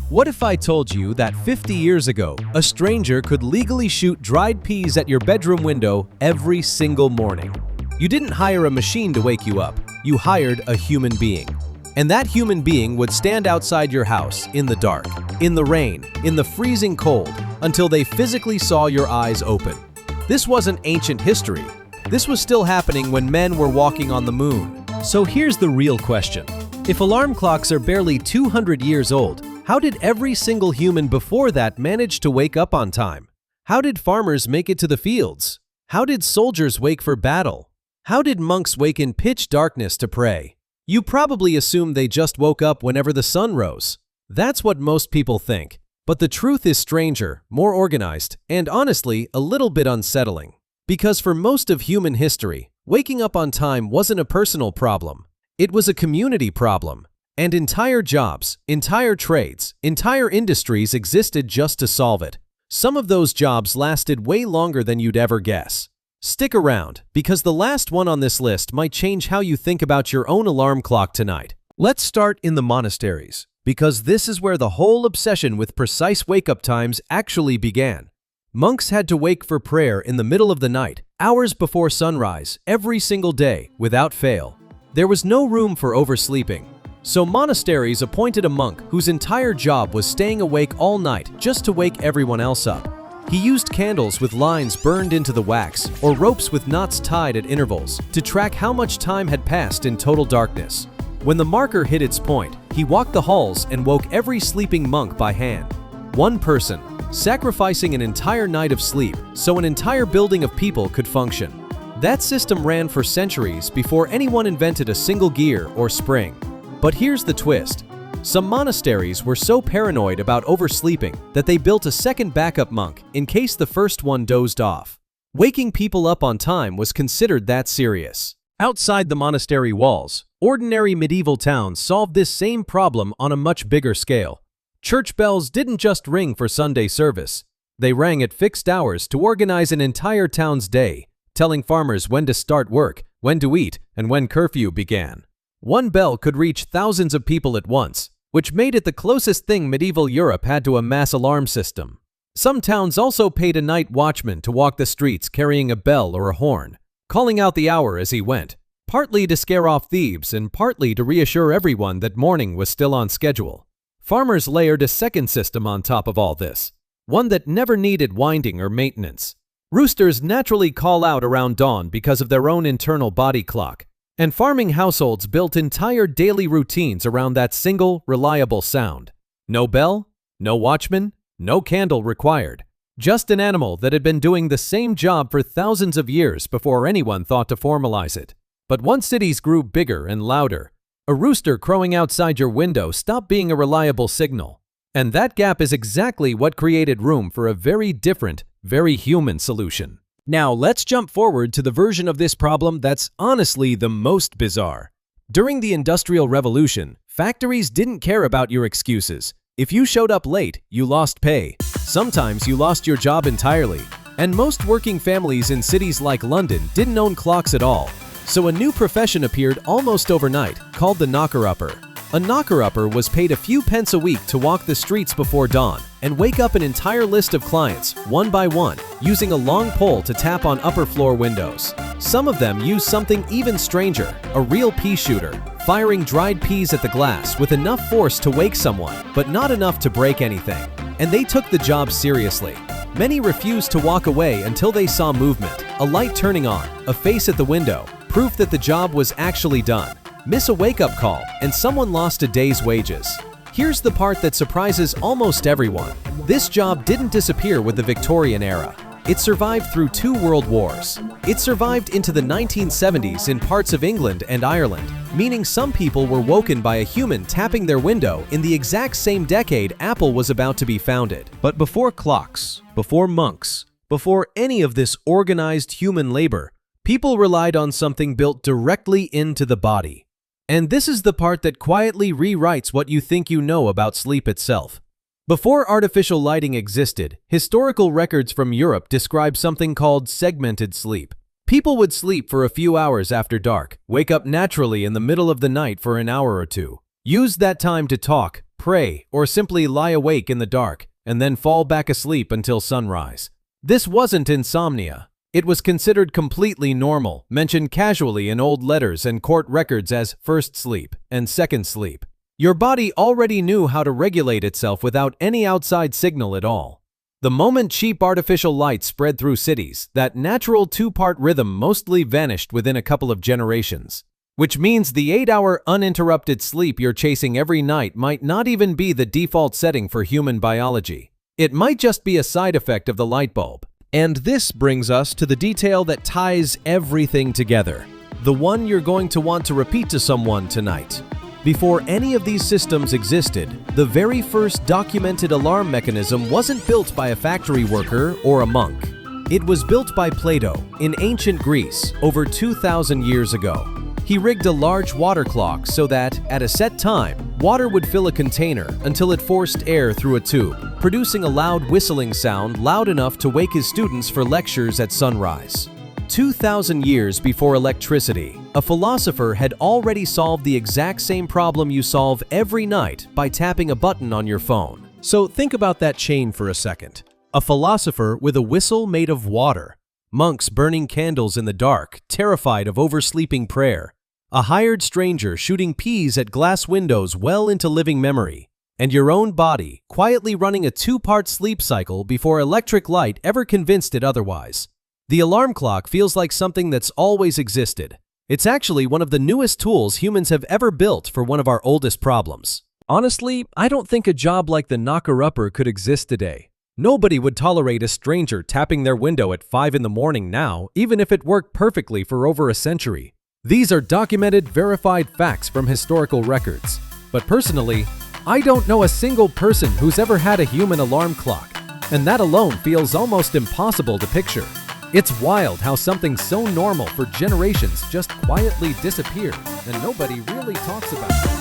What if I told you that 50 years ago, a stranger could legally shoot dried peas at your bedroom window every single morning? You didn't hire a machine to wake you up, you hired a human being. And that human being would stand outside your house in the dark, in the rain, in the freezing cold, until they physically saw your eyes open. This wasn't ancient history. This was still happening when men were walking on the moon. So here's the real question. If alarm clocks are barely 200 years old, how did every single human before that manage to wake up on time? How did farmers make it to the fields? How did soldiers wake for battle? How did monks wake in pitch darkness to pray? You probably assume they just woke up whenever the sun rose. That's what most people think. But the truth is stranger, more organized, and honestly, a little bit unsettling. Because for most of human history, waking up on time wasn't a personal problem. It was a community problem. And entire jobs, entire trades, entire industries existed just to solve it. Some of those jobs lasted way longer than you'd ever guess. Stick around, because the last one on this list might change how you think about your own alarm clock tonight. Let's start in the monasteries, because this is where the whole obsession with precise wake-up times actually began. Monks had to wake for prayer in the middle of the night, hours before sunrise, every single day, without fail. There was no room for oversleeping. So monasteries appointed a monk whose entire job was staying awake all night just to wake everyone else up. He used candles with lines burned into the wax or ropes with knots tied at intervals to track how much time had passed in total darkness. When the marker hit its point, he walked the halls and woke every sleeping monk by hand. One person, sacrificing an entire night of sleep so an entire building of people could function. That system ran for centuries before anyone invented a single gear or spring. But here's the twist. Some monasteries were so paranoid about oversleeping that they built a second backup monk in case the first one dozed off. Waking people up on time was considered that serious. Outside the monastery walls, ordinary medieval towns solved this same problem on a much bigger scale. Church bells didn't just ring for Sunday service. They rang at fixed hours to organize an entire town's day, telling farmers when to start work, when to eat, and when curfew began. One bell could reach thousands of people at once, which made it the closest thing medieval Europe had to a mass alarm system. Some towns also paid a night watchman to walk the streets carrying a bell or a horn, calling out the hour as he went, partly to scare off thieves and partly to reassure everyone that morning was still on schedule. Farmers layered a second system on top of all this, one that never needed winding or maintenance. Roosters naturally call out around dawn because of their own internal body clock. And farming households built entire daily routines around that single, reliable sound. No bell, no watchman, no candle required. Just an animal that had been doing the same job for thousands of years before anyone thought to formalize it. But once cities grew bigger and louder, a rooster crowing outside your window stopped being a reliable signal. And that gap is exactly what created room for a very different, very human solution. Now, let's jump forward to the version of this problem that's honestly the most bizarre. During the Industrial Revolution, factories didn't care about your excuses. If you showed up late, you lost pay. Sometimes you lost your job entirely. And most working families in cities like London didn't own clocks at all. So a new profession appeared almost overnight, called the knocker-upper. A knocker-upper was paid a few pence a week to walk the streets before dawn and wake up an entire list of clients, one by one, using a long pole to tap on upper floor windows. Some of them used something even stranger, a real pea shooter, firing dried peas at the glass with enough force to wake someone, but not enough to break anything. And they took the job seriously. Many refused to walk away until they saw movement, a light turning on, a face at the window, proof that the job was actually done. Miss a wake-up call, and someone lost a day's wages. Here's the part that surprises almost everyone. This job didn't disappear with the Victorian era. It survived through 2 world wars. It survived into the 1970s in parts of England and Ireland, meaning some people were woken by a human tapping their window in the exact same decade Apple was about to be founded. But before clocks, before monks, before any of this organized human labor, people relied on something built directly into the body. And this is the part that quietly rewrites what you think you know about sleep itself. Before artificial lighting existed, historical records from Europe describe something called segmented sleep. People would sleep for a few hours after dark, wake up naturally in the middle of the night for an hour or two, use that time to talk, pray, or simply lie awake in the dark and then fall back asleep until sunrise. This wasn't insomnia. It was considered completely normal, mentioned casually in old letters and court records as first sleep and second sleep. Your body already knew how to regulate itself without any outside signal at all. The moment cheap artificial light spread through cities, that natural two-part rhythm mostly vanished within a couple of generations. Which means the 8-hour uninterrupted sleep you're chasing every night might not even be the default setting for human biology. It might just be a side effect of the light bulb. And this brings us to the detail that ties everything together. The one you're going to want to repeat to someone tonight. Before any of these systems existed, the very first documented alarm mechanism wasn't built by a factory worker or a monk. It was built by Plato in ancient Greece over 2,000 years ago. He rigged a large water clock so that, at a set time, water would fill a container until it forced air through a tube, producing a loud whistling sound loud enough to wake his students for lectures at sunrise. 2,000 years before electricity, a philosopher had already solved the exact same problem you solve every night by tapping a button on your phone. So think about that chain for a second. A philosopher with a whistle made of water. Monks burning candles in the dark, terrified of oversleeping prayer. A hired stranger shooting peas at glass windows well into living memory. And your own body quietly running a two-part sleep cycle before electric light ever convinced it otherwise. The alarm clock feels like something that's always existed. It's actually one of the newest tools humans have ever built for one of our oldest problems. Honestly, I don't think a job like the knocker-upper could exist today. Nobody would tolerate a stranger tapping their window at 5 in the morning now, even if it worked perfectly for over a century. These are documented, verified facts from historical records. But personally, I don't know a single person who's ever had a human alarm clock, and that alone feels almost impossible to picture. It's wild how something so normal for generations just quietly disappeared, and nobody really talks about it.